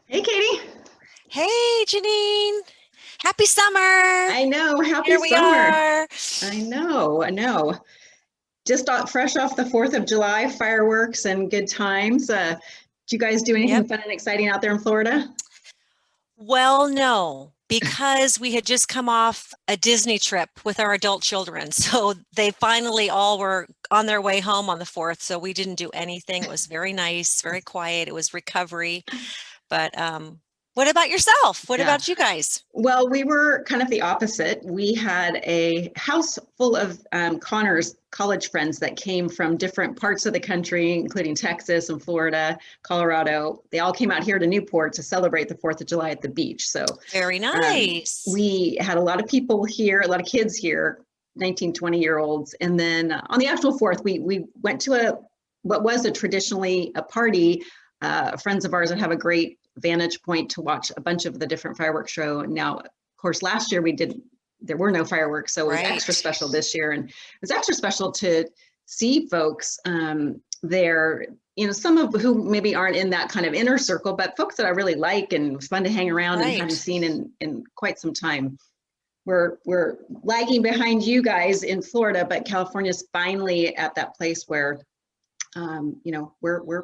Hey, Katie. Hey, Janine. Happy summer. I know. Happy Here we summer. are. I know. I know. Fresh off the 4th of July, fireworks and good times. Did you guys do Yep. anything fun and exciting out there in Florida? Well, no, because we had just come off a Disney trip with our adult children. So they finally all were on their way home on the 4th. So we didn't do anything. It was very nice, very quiet. It was recovery. But what about yourself? What Yeah. about you guys? Well, we were kind of the opposite. We had a house full of Connor's college friends that came from different parts of the country, including Texas and Florida, Colorado. They all came out here to Newport to celebrate the 4th of July at the beach. So Very nice. we had a lot of people here, a lot of kids here, 19, 20-year-olds. And then on the actual 4th, we went to what was traditionally a party. Friends of ours that have a great vantage point to watch a bunch of the different fireworks show. Now, of course, last year there were no fireworks, so it was extra Right. special this year. And it was extra special to see folks there, some of who maybe aren't in that kind of inner circle, but folks that I really like and fun to hang around and hadn't Right. seen in quite some time. We're lagging behind you guys in Florida, but California's finally at that place where we're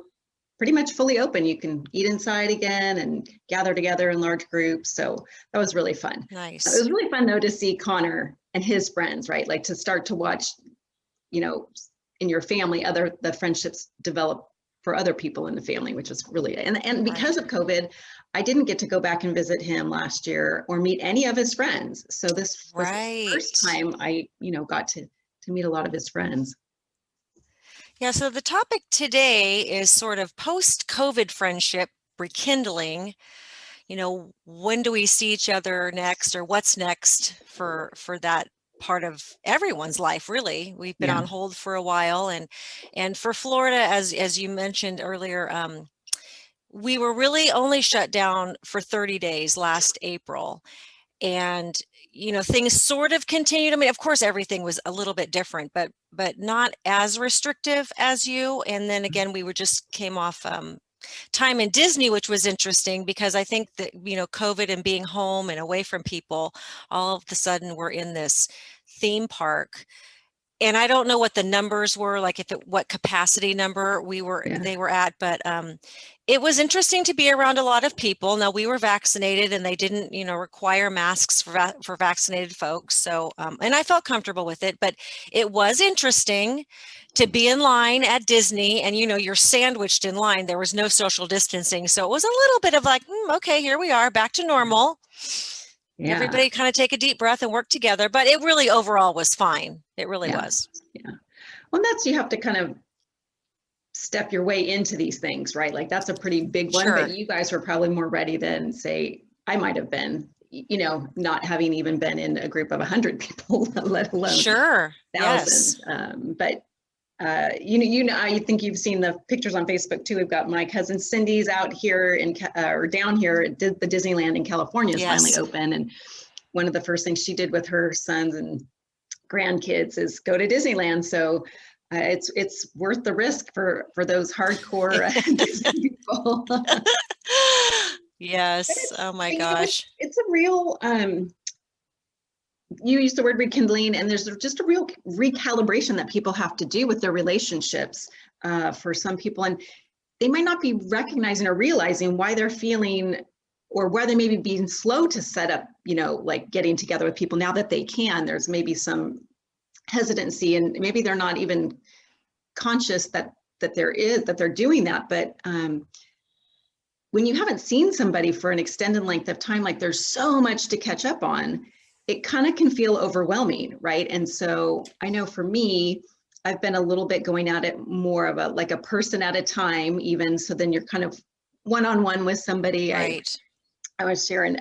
pretty much fully open. You can eat inside again and gather together in large groups. So that was really fun. It was Nice. really fun though to see Connor and his friends, right? Like to start to watch, you know, in your family, the friendships develop for other people in the family, which is really, and because Right. of COVID, I didn't get to go back and visit him last year or meet any of his friends. So this was the first Right. time I, got to meet a lot of his friends. Yeah, so the topic today is sort of post-COVID friendship rekindling. When do we see each other next or what's next for that part of everyone's life, really. We've been Yeah. on hold for a while and for Florida, as you mentioned earlier, we were really only shut down for 30 days last April. And things sort of continued. I mean, of course everything was a little bit different, but not as restrictive as you. And then again, we were just came off time in Disney, which was interesting because I think that COVID and being home and away from people, all of a sudden we're in this theme park. And I don't know what the numbers were, like what capacity number Yeah. they were at, but it was interesting to be around a lot of people. Now we were vaccinated, and they didn't, require masks for vaccinated folks. So, and I felt comfortable with it, but it was interesting to be in line at Disney, and you're sandwiched in line. There was no social distancing, so it was a little bit of like, okay, here we are, back to normal. Yeah. Everybody kind of take a deep breath and work together, but it really overall was fine. It really Yeah. was. Yeah. Well, you have to kind of step your way into these things, right? Like that's a pretty big one, but Sure. you guys were probably more ready than, say, I might have been, not having even been in a group of 100 people, let alone Sure. Yes. thousands. But I think you've seen the pictures on Facebook too. We've got my cousin Cindy's out here or down here. The Disneyland in California is finally Yes. open, and one of the first things she did with her sons and grandkids is go to Disneyland. So it's worth the risk for those hardcore Disney people. But Yes. Oh my it's gosh. it's a real you use the word rekindling, and there's just a real recalibration that people have to do with their relationships for some people, and they might not be recognizing or realizing why they're feeling or why they may be being slow to set up, like getting together with people now that they can. There's maybe some hesitancy, and maybe they're not even conscious that they're doing that. But when you haven't seen somebody for an extended length of time, like there's so much to catch up on, it kind of can feel overwhelming, right? And so I know for me, I've been a little bit going at it more of a person at a time, even. So then you're kind of one-on-one with somebody. Right. I was sharing,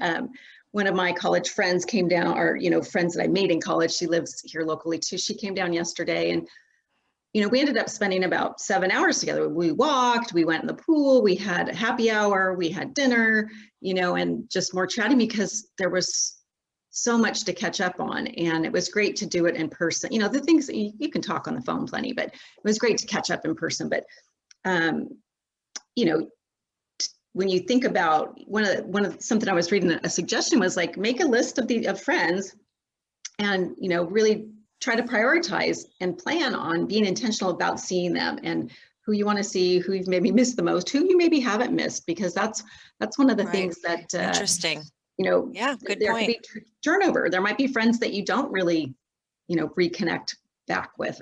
one of my college friends came down, or, friends that I made in college. She lives here locally too. She came down yesterday, and, we ended up spending about 7 hours together. We walked, we went in the pool, we had a happy hour, we had dinner, and just more chatting because there was so much to catch up on. And it was great to do it in person. The things that you can talk on the phone plenty, but it was great to catch up in person. But, you know, when you think about something I was reading, a suggestion was like, make a list of friends and, really try to prioritize and plan on being intentional about seeing them and who you want to see, who you've maybe missed the most, who you maybe haven't missed, because that's one of the things that, interesting. Yeah, good there point. could be turnover. There might be friends that you don't really, reconnect back with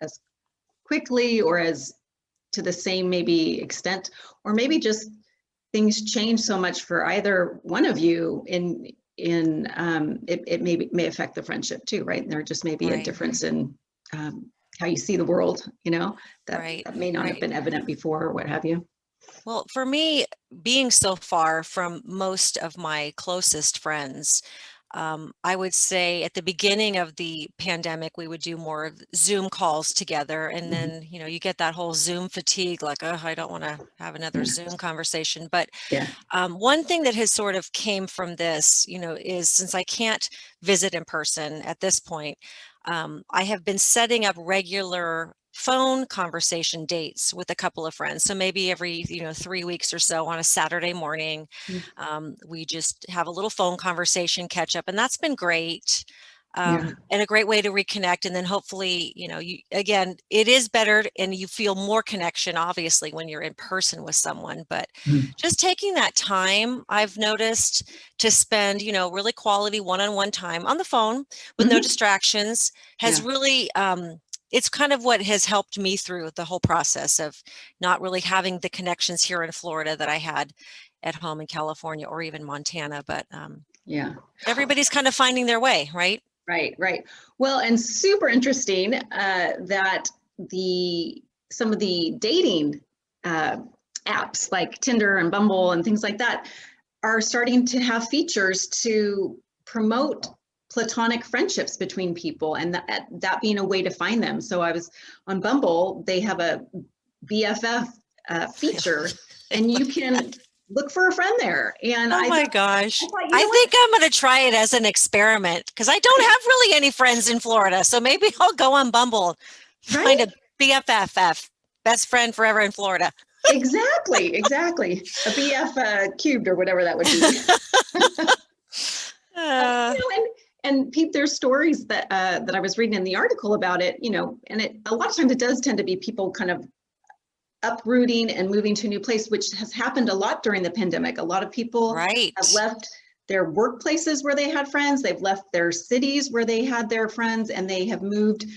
as quickly or as to the same maybe extent, or maybe just things change so much for either one of you it may affect the friendship too, right? And there just may be a difference in how you see the world, that may not have been evident before or what have you. Well, for me, being so far from most of my closest friends, I would say at the beginning of the pandemic, we would do more of Zoom calls together. And then, you get that whole Zoom fatigue, like, oh, I don't want to have another Zoom conversation. But one thing that has sort of came from this, is since I can't visit in person at this point, I have been setting up regular phone conversation dates with a couple of friends. So maybe every 3 weeks or so on a Saturday morning, we just have a little phone conversation, catch up, and that's been great. And a great way to reconnect. And then hopefully, again, it is better and you feel more connection, obviously, when you're in person with someone. But just taking that time, I've noticed, to spend, really quality one-on-one time on the phone with no distractions has really, it's kind of what has helped me through the whole process of not really having the connections here in Florida that I had at home in California or even Montana. But everybody's kind of finding their way, right? Right. Well, and super interesting that some of the dating apps like Tinder and Bumble and things like that are starting to have features to promote platonic friendships between people, and that being a way to find them. So I was on Bumble, they have a BFF feature, and you can look for a friend there. And oh my gosh, I think I'm going to try it as an experiment, because I don't have really any friends in Florida. So maybe I'll go on Bumble, find a BFFF, best friend forever in Florida. Exactly. A BF cubed or whatever that would be. And Pete, there's stories that I was reading in the article about it, and a lot of times it does tend to be people kind of uprooting and moving to a new place, which has happened a lot during the pandemic. A lot of people have left their workplaces where they had friends, they've left their cities where they had their friends, and they have moved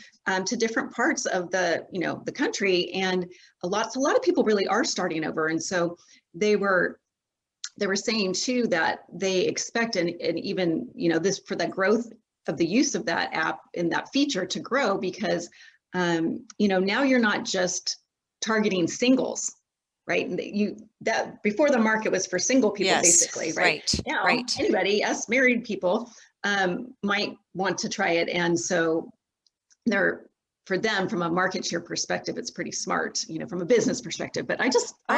to different parts of the country. And a lot of people really are starting over. And so they were saying too that they expect, and even this, for the growth of the use of that app and that feature to grow, because now you're not just targeting singles, right? That before, the market was for single people, basically, right? Now anybody, us married people, might want to try it, and so for them, from a market share perspective, it's pretty smart, from a business perspective. But I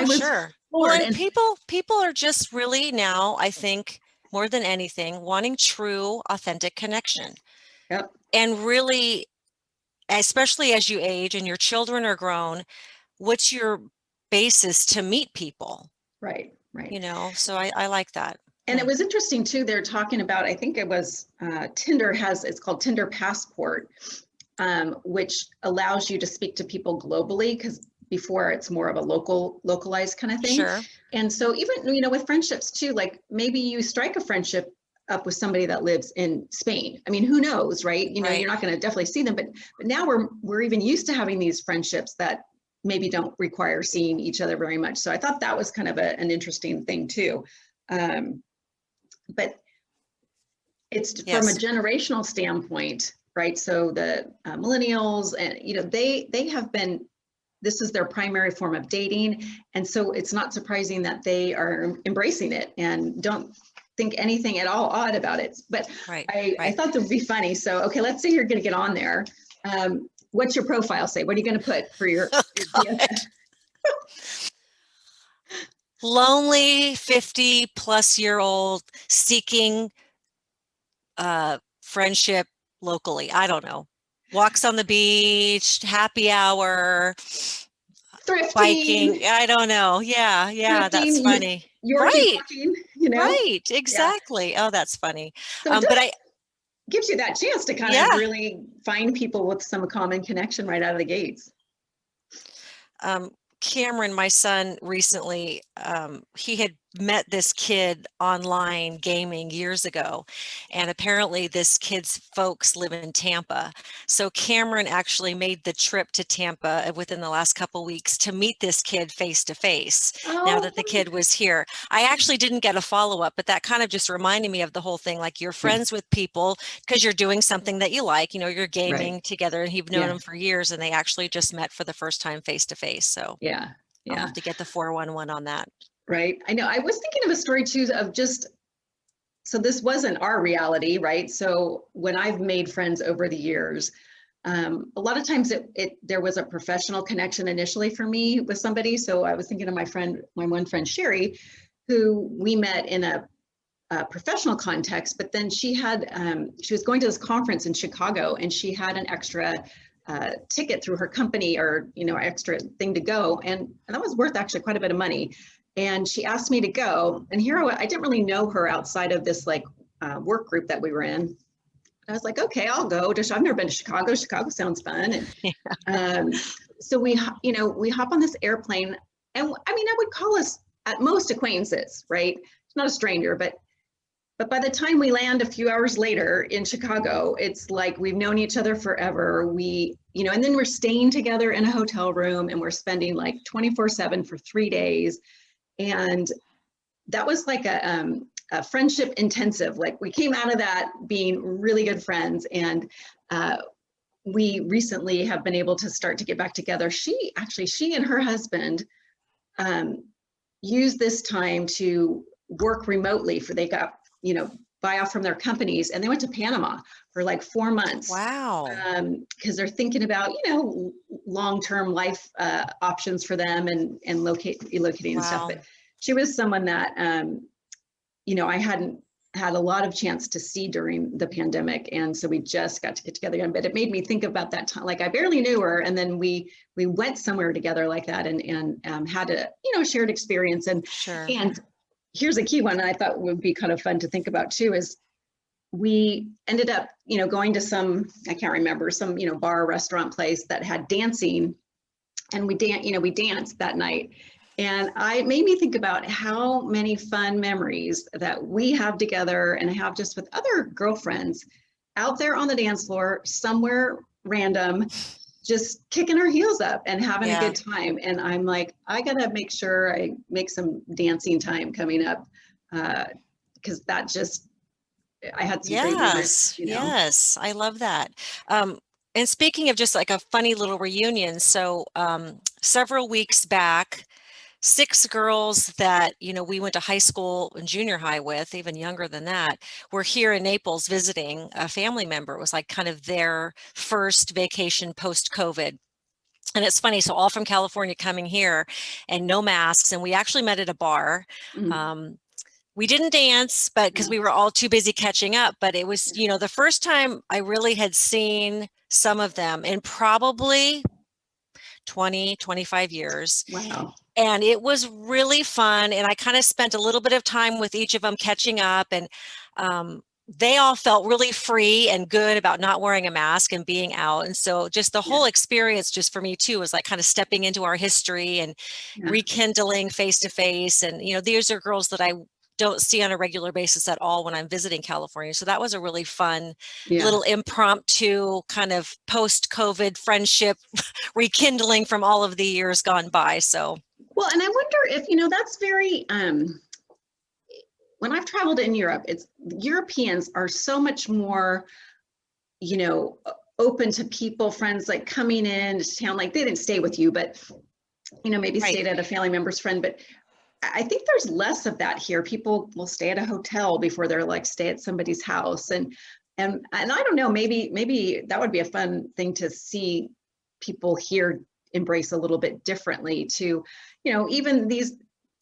was sure. Well, and people are just really now, I think, more than anything, wanting true, authentic connection. Yep. And really, especially as you age and your children are grown, what's your basis to meet people? Right. So I like that. And it was interesting too, they're talking about, I think it was Tinder it's called Tinder Passport, which allows you to speak to people globally, because before it's more of a localized kind of thing. Sure. And so even, with friendships too, like maybe you strike a friendship up with somebody that lives in Spain. I mean, who knows, right? You're not going to definitely see them, but now we're even used to having these friendships that maybe don't require seeing each other very much. So I thought that was kind of an interesting thing too. But it's from a generational standpoint, right? So the millennials, and they have been, this is their primary form of dating, and so it's not surprising that they are embracing it and don't think anything at all odd about it. But I thought that would be funny. So okay, let's say you're going to get on there. What's your profile say? What are you going to put for your lonely 50-plus-year-old seeking friendship locally? I don't know. Walks on the beach, happy hour. thrifting, biking. I don't know. Yeah, yeah, that's thrifting, funny. Yorkie Right, walking, you know? right, Yeah. exactly. Oh, that's funny. So it But does gives you that chance to kind of yeah. really find people with some common connection right out of the gates. um, Cameron, my son, recently, he had met this kid online gaming years ago, and apparently this kid's folks live in Tampa. So Cameron actually made the trip to Tampa within the last couple weeks to meet this kid face to face now Oh, that the kid was here. I actually didn't get a follow-up, but that kind of just reminded me of the whole thing, like you're yeah, friends with people because you're doing something that you like, you're right. gaming together and you've known Yeah, them for years and they actually just met for the first time face to face. So yeah, I'll yeah. have to get the 411 on that. Right. I know. I was thinking of a story too of just, so this wasn't our reality, right? So when I've made friends over the years, a lot of times there was a professional connection initially for me with somebody. So I was thinking of my one friend Sherry, who we met in a professional context, but then she was going to this conference in Chicago, and she had an extra ticket through her company, or extra thing to go, and that was worth actually quite a bit of money. And she asked me to go, and here I didn't really know her outside of this like work group that we were in. I was like, okay, I'll go. I've never been to Chicago. Chicago sounds fun. And so we hop on this airplane, and I mean, I would call us at most acquaintances, right? It's not a stranger, but by the time we land a few hours later in Chicago, it's like we've known each other forever. And then we're staying together in a hotel room, and we're spending like 24/7 for 3 days. And that was like a friendship intensive. Like we came out of that being really good friends. And we recently have been able to start to get back together. She and her husband used this time to work remotely they got, buy off from their companies, and they went to Panama for like 4 months. Wow. Because they're thinking about, long-term life options for them and relocating and stuff. Wow. But she was someone that, I hadn't had a lot of chance to see during the pandemic. And so we just got to get together again, but it made me think about that time. Like I barely knew her. And then we went somewhere together like that, and had a, shared experience. Sure. And here's a key one I thought would be kind of fun to think about too, is we ended up, going to some, I can't remember, some, bar or restaurant place that had dancing, and we danced that night. And it made me think about how many fun memories that we have together, and I have just with other girlfriends out there on the dance floor somewhere random, just kicking our heels up and having a good time. And I'm like, I gotta make sure I make some dancing time coming up, because that just, I had some great memories. Yes, I love that. And speaking of just like a funny little reunion, so several weeks back, 6 girls that we went to high school and junior high with, even younger than that, were here in Naples visiting a family member. It was like kind of their first vacation post-COVID. And it's funny, so all from California coming here and no masks, and we actually met at a bar. Mhm. We didn't dance, but because Yeah. we were all too busy catching up, but it was, the first time I really had seen some of them in probably 20, 25 years. Wow. And it was really fun. And I kind of spent a little bit of time with each of them catching up. And they all felt really free and good about not wearing a mask and being out. And so just the whole experience, just for me too, was like kind of stepping into our history and rekindling face to face. And, these are girls that I don't see on a regular basis at all when I'm visiting California. So that was a really fun little impromptu kind of post-COVID friendship rekindling from all of the years gone by. So, well, and I wonder if, that's very, when I've traveled in Europe, Europeans are so much more, open to people, friends, like coming in to town, like they didn't stay with you, but, maybe stayed at a family member's friend. But I think there's less of that here. People will stay at a hotel before they're like stay at somebody's house. And I don't know, maybe that would be a fun thing to see people here embrace a little bit differently to, even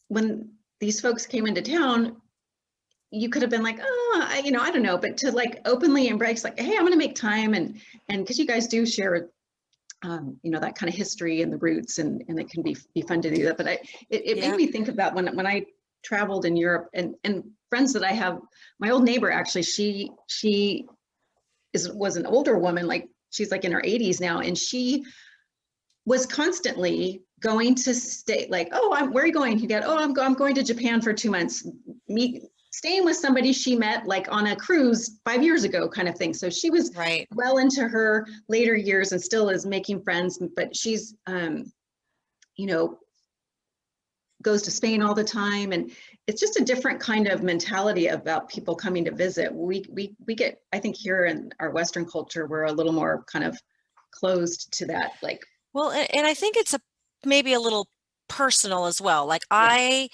when these folks came into town, you could have been like, oh, I don't know, but to like openly embrace like, hey, I'm going to make time. And because you guys do share that kind of history and the roots, and it can be fun to do that. But it made me think about when I traveled in Europe, and friends that I have. My old neighbor, actually, she was an older woman, like she's like in her 80s now, and she was constantly going to stay, like, oh, where are you going? You get, oh, I'm going to Japan for 2 months. Staying with somebody she met like on a cruise 5 years ago, kind of thing. So she was well into her later years and still is making friends, but she's, goes to Spain all the time. And it's just a different kind of mentality about people coming to visit. We get, I think here in our Western culture, we're a little more kind of closed to that. Like, well, and I think it's maybe a little personal as well. Like I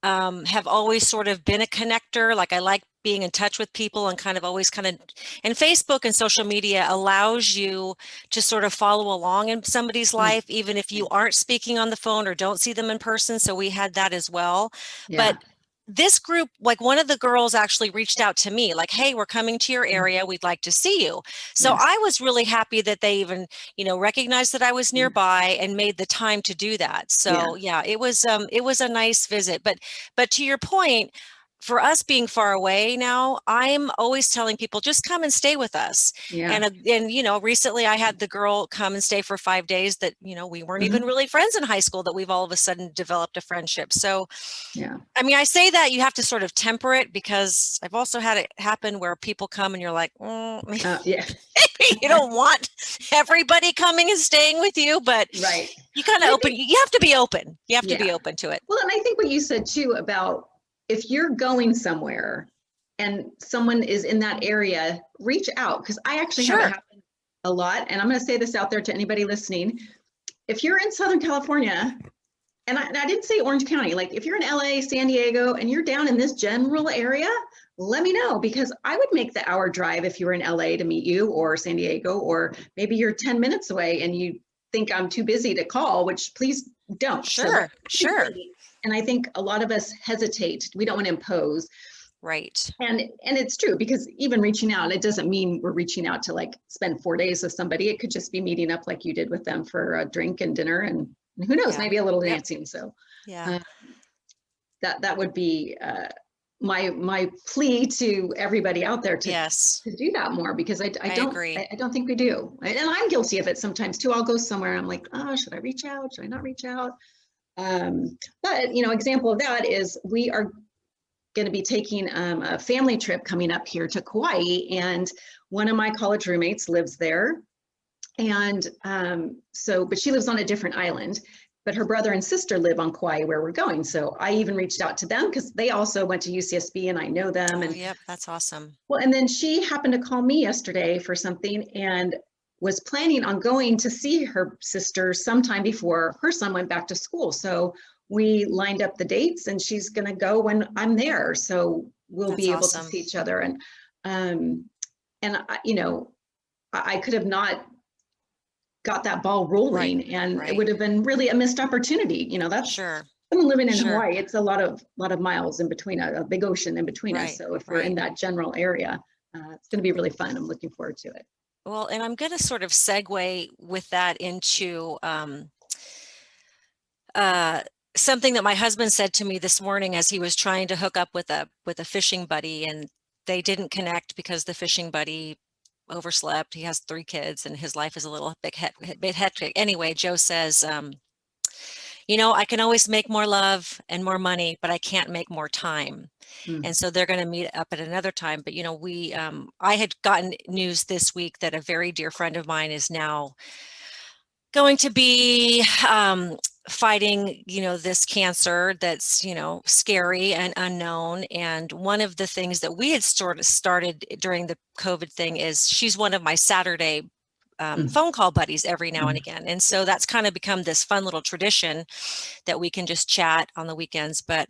have always sort of been a connector. Like I like being in touch with people and and Facebook and social media allows you to sort of follow along in somebody's life, even if you aren't speaking on the phone or don't see them in person. So we had that as well. But this group, like one of the girls actually reached out to me like, hey, we're coming to your area. We'd like to see you. So I was really happy that they even, recognized that I was nearby and made the time to do that. So it was a nice visit. But to your point, for us being far away now, I'm always telling people, just come and stay with us. And recently I had the girl come and stay for 5 days that, we weren't even really friends in high school, that we've all of a sudden developed a friendship. So, I mean, I say that you have to sort of temper it, because I've also had it happen where people come and you're like, maybe you don't want everybody coming and staying with you, but you kind of you have to be open. You have to be open to it. Well, and I think what you said too about, if you're going somewhere and someone is in that area, reach out. Because I actually have it happen a lot. And I'm going to say this out there to anybody listening. If you're in Southern California, and I didn't say Orange County, like if you're in LA, San Diego, and you're down in this general area, let me know, because I would make the hour drive if you were in LA to meet you, or San Diego, or maybe you're 10 minutes away and you think I'm too busy to call, which please don't. Sure. And I think a lot of us hesitate. We don't want to impose. Right. And it's true, because even reaching out, it doesn't mean we're reaching out to like spend 4 days with somebody. It could just be meeting up like you did with them for a drink and dinner, and who knows, maybe a little dancing. So that would be my plea to everybody out there to do that more, because I don't agree. I don't think we do. And I'm guilty of it sometimes too. I'll go somewhere and I'm like, oh, should I reach out? Should I not reach out? But example of that is we are going to be taking a family trip coming up here to Kauai, and one of my college roommates lives there, and but she lives on a different island, but her brother and sister live on Kauai where we're going. So I even reached out to them because they also went to UCSB and I know them. And that's awesome. Well, and then she happened to call me yesterday for something and was planning on going to see her sister sometime before her son went back to school. So we lined up the dates, and she's going to go when I'm there. So we'll be able to see each other. And I could have not got that ball rolling, and it would have been really a missed opportunity. That's someone living in Hawaii. It's a lot of miles in between, a big ocean in between us. So if we're in that general area, it's going to be really fun. I'm looking forward to it. Well, and I'm going to sort of segue with that into something that my husband said to me this morning as he was trying to hook up with a fishing buddy, and they didn't connect because the fishing buddy overslept. He has 3 kids and his life is a little bit hectic. Anyway, Joe says, I can always make more love and more money, but I can't make more time. And so they're going to meet up at another time. But, I had gotten news this week that a very dear friend of mine is now going to be fighting, this cancer that's, scary and unknown. And one of the things that we had sort of started during the COVID thing is she's one of my Saturday phone call buddies every now and again. And so that's kind of become this fun little tradition that we can just chat on the weekends. But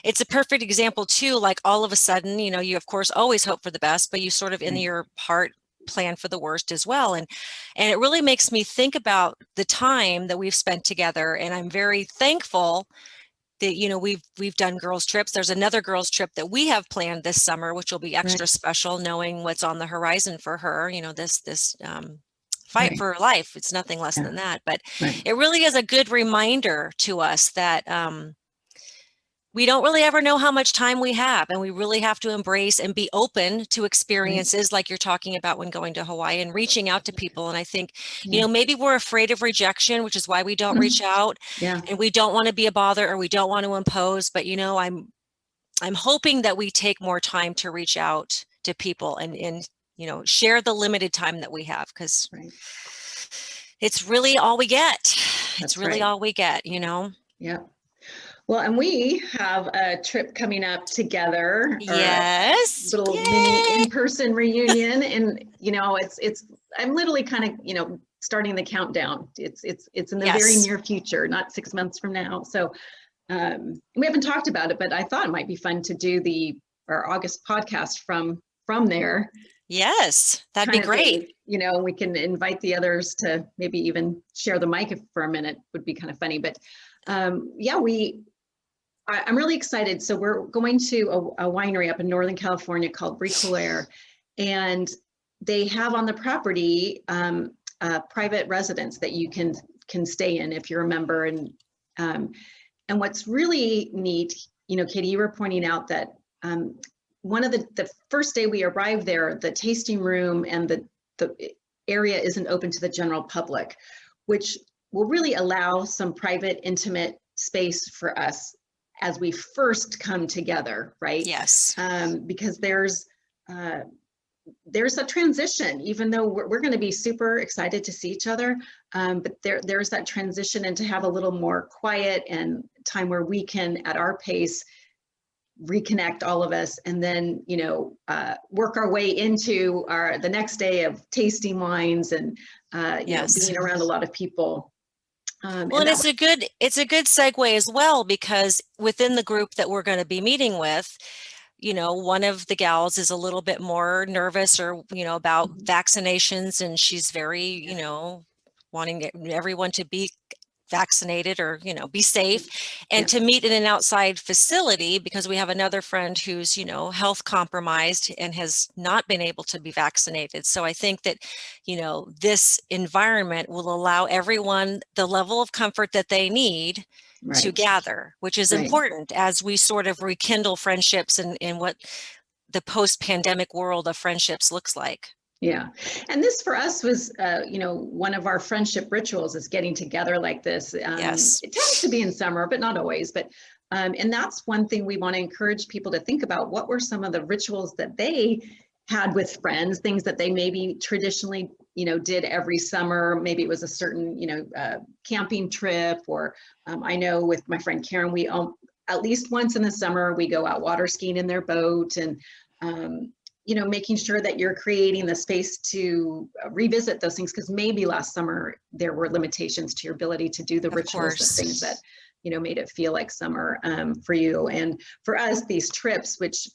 it's a perfect example too, like all of a sudden, you of course always hope for the best, but you sort of in your heart plan for the worst as well. And it really makes me think about the time that we've spent together. And I'm very thankful that, we've done girls trips. There's another girls trip that we have planned this summer, which will be extra special, knowing what's on the horizon for her, this fight Right. for life. It's nothing less Yeah. than that. But Right. it really is a good reminder to us that we don't really ever know how much time we have, and we really have to embrace and be open to experiences like you're talking about when going to Hawaii and reaching out to people. And I think, Yeah. maybe we're afraid of rejection, which is why we don't reach out, Yeah. and we don't want to be a bother, or we don't want to impose. But I'm hoping that we take more time to reach out to people and share the limited time that we have, because Right. it's really all we get. It's That's really right. all we get. Yeah. Well, and we have a trip coming up together, or a Yes. little mini Yay. in-person reunion. And, I'm literally kind of, starting the countdown. It's in the very Yes. near future, not 6 months from now. So we haven't talked about it, but I thought it might be fun to do our August podcast from there. Yes, that'd be Kind of great. we can invite the others to maybe even share the mic for a minute. Would be kind of funny. But yeah, I'm really excited. So we're going to a winery up in Northern California called Recolaire, and they have on the property a private residence that you can stay in if you're a member. And what's really neat, Katie, you were pointing out that one of the first day we arrived there, the tasting room and the area isn't open to the general public, which will really allow some private, intimate space for us as we first come together, right? Yes. Because there's a transition, even though we're going to be super excited to see each other, but there's that transition, and to have a little more quiet and time where we can, at our pace, reconnect all of us, and then work our way into the next day of tasting wines and Yes. being around a lot of people. Well, and it's a good segue as well, because within the group that we're going to be meeting with, one of the gals is a little bit more nervous, or about vaccinations, and she's very wanting everyone to be vaccinated, or be safe, and to meet in an outside facility, because we have another friend who's health compromised and has not been able to be vaccinated. So I think that this environment will allow everyone the level of comfort that they need to gather, which is important as we sort of rekindle friendships in what the post-pandemic world of friendships looks like. Yeah. And this for us was, one of our friendship rituals is getting together like this. Yes. It tends to be in summer, but not always. But and that's one thing we want to encourage people to think about. What were some of the rituals that they had with friends, things that they maybe traditionally, did every summer? Maybe it was a certain, camping trip, or I know with my friend Karen, we at least once in the summer, we go out water skiing in their boat, and making sure that you're creating the space to revisit those things, because maybe last summer there were limitations to your ability to do the rituals, the things that made it feel like summer for you. And for us, these trips, which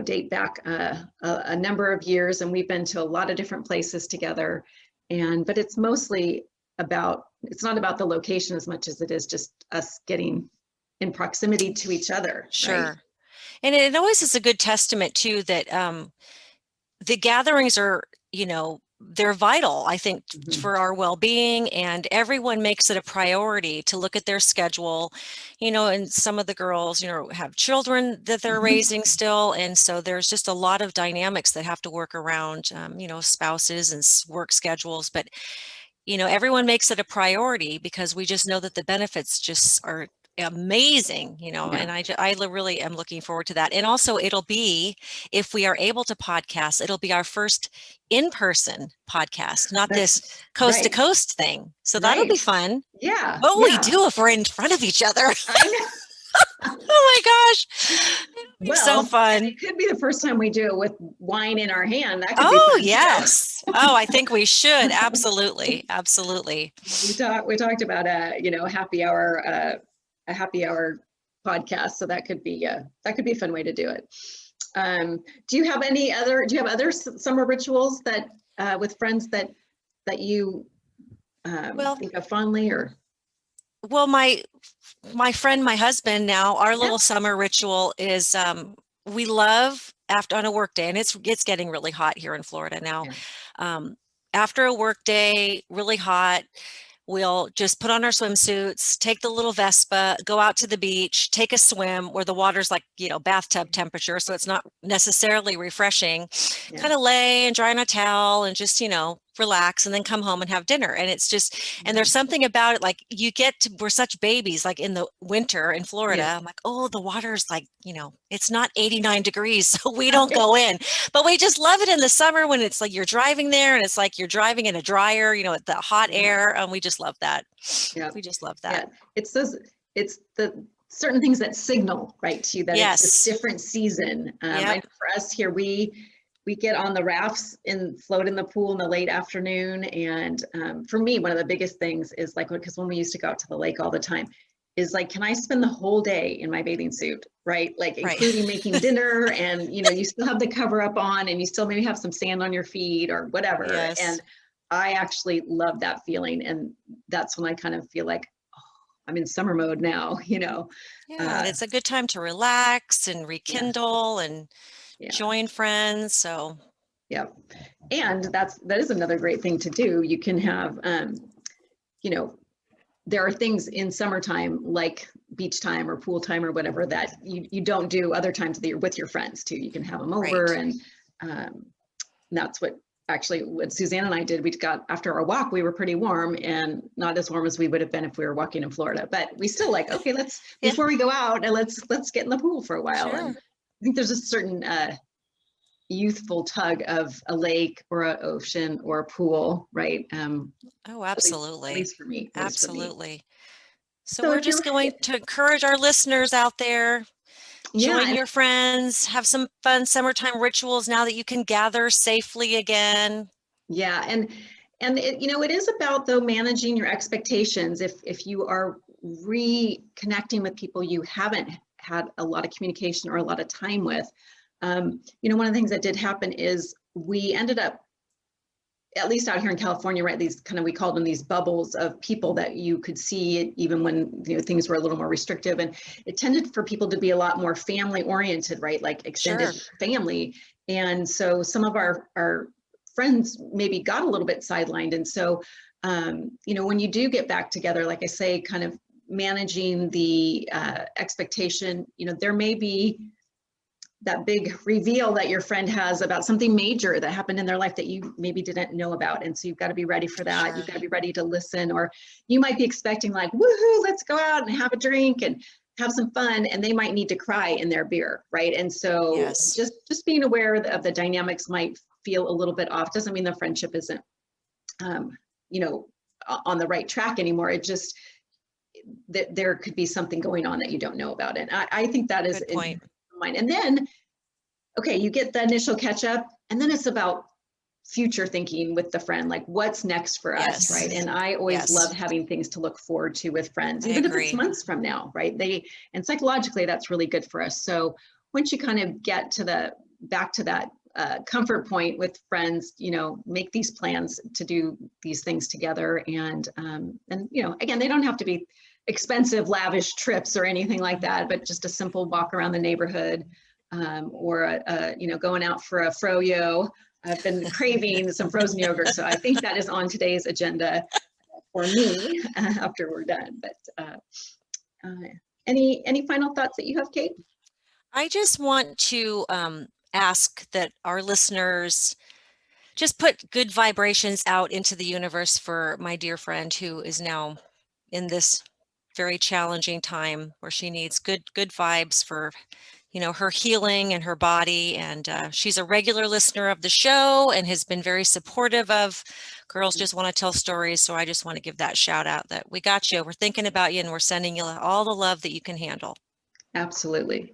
date back a number of years, and we've been to a lot of different places together, but it's mostly it's not about the location as much as it is just us getting in proximity to each other. Sure. Right? And it always is a good testament too that the gatherings are, they're vital, I think, for our well-being, and everyone makes it a priority to look at their schedule, and some of the girls, have children that they're raising still. And so there's just a lot of dynamics that have to work around, spouses and work schedules. But, everyone makes it a priority, because we just know that the benefits just are amazing, and I really am looking forward to that. And also, it'll be, if we are able to podcast, it'll be our first in-person podcast, not this coast to coast thing. So that'll be fun. Yeah. What will we do if we're in front of each other? I know. Oh my gosh. Well, so fun. It could be the first time we do it with wine in our hand. That could be fun yes. Oh, I think we should. Absolutely. Absolutely. We talked about a happy hour podcast. So that could be a fun way to do it. Do you have other summer rituals that with friends that you think of fondly? Or well, my friend, my husband now, our little summer ritual is we love, after on a work day, and it's getting really hot here in Florida now. after a work day, really hot, we'll just put on our swimsuits, take the little Vespa, go out to the beach, take a swim where the water's like, bathtub temperature. So it's not necessarily refreshing, kind of lay and dry on a towel and just, relax, and then come home and have dinner. And it's just, and there's something about it, like we're such babies, like in the winter in Florida, I'm like, oh, the water's like, it's not 89 degrees, so we don't go in, but we just love it in the summer when it's like you're driving there and it's like you're driving in a dryer, the hot air, and we just love that. Yeah, we just love that. It's the certain things that signal right to you that it's a different season. I know for us here, we get on the rafts and float in the pool in the late afternoon. And for me, one of the biggest things is like, because when we used to go out to the lake all the time, is like, can I spend the whole day in my bathing suit, right? Like including making dinner, and you still have the cover up on, and you still maybe have some sand on your feet or whatever. Yes. And I actually love that feeling. And that's when I kind of feel like, oh, I'm in summer mode now, Yeah, and it's a good time to relax and rekindle and join friends. So and that is another great thing to do. You can have there are things in summertime like beach time or pool time or whatever that you don't do other times of the year with your friends too. You can have them over, and that's what Suzanne and I did. We got, after our walk, we were pretty warm, and not as warm as we would have been if we were walking in Florida, but we still like, okay, let's before we go out, and let's get in the pool for a while. Sure. And I think there's a certain youthful tug of a lake or an ocean or a pool, right? Oh, absolutely. At least for me. Absolutely. So we're just going to encourage our listeners out there, join your friends, have some fun summertime rituals now that you can gather safely again. Yeah, and it is about, though, managing your expectations. If you are reconnecting with people you haven't had a lot of communication or a lot of time with, one of the things that did happen is we ended up, at least out here in California, right, these kind of, we called them these bubbles of people that you could see even when things were a little more restrictive, and it tended for people to be a lot more family oriented, right, like extended family. And so some of our friends maybe got a little bit sidelined. And so when you do get back together, like I say, kind of managing the expectation, there may be that big reveal that your friend has about something major that happened in their life that you maybe didn't know about. And so you've got to be ready for that. Sure. You've got to be ready to listen, or you might be expecting like, woohoo, let's go out and have a drink and have some fun. And they might need to cry in their beer, right? And so just being aware of the dynamics might feel a little bit off. Doesn't mean the friendship isn't, on the right track anymore. It just, that there could be something going on that you don't know about. And I think that is good point. Mind. And then, okay, you get the initial catch up, and then it's about future thinking with the friend, like what's next for us, right? And I always love having things to look forward to with friends, even if it's months from now, right? And psychologically, that's really good for us. So once you kind of get to back to that comfort point with friends, make these plans to do these things together. And again, they don't have to be expensive, lavish trips or anything like that, but just a simple walk around the neighborhood, or going out for a froyo. I've been craving some frozen yogurt, so I think that is on today's agenda for me after we're done. But any final thoughts that you have, Kate? I just want to ask that our listeners just put good vibrations out into the universe for my dear friend who is now in this very challenging time where she needs good vibes for her healing and her body. And she's a regular listener of the show and has been very supportive of Girls Just Want to Tell Stories. So I just want to give that shout out that we got you. We're thinking about you, and we're sending you all the love that you can handle. Absolutely.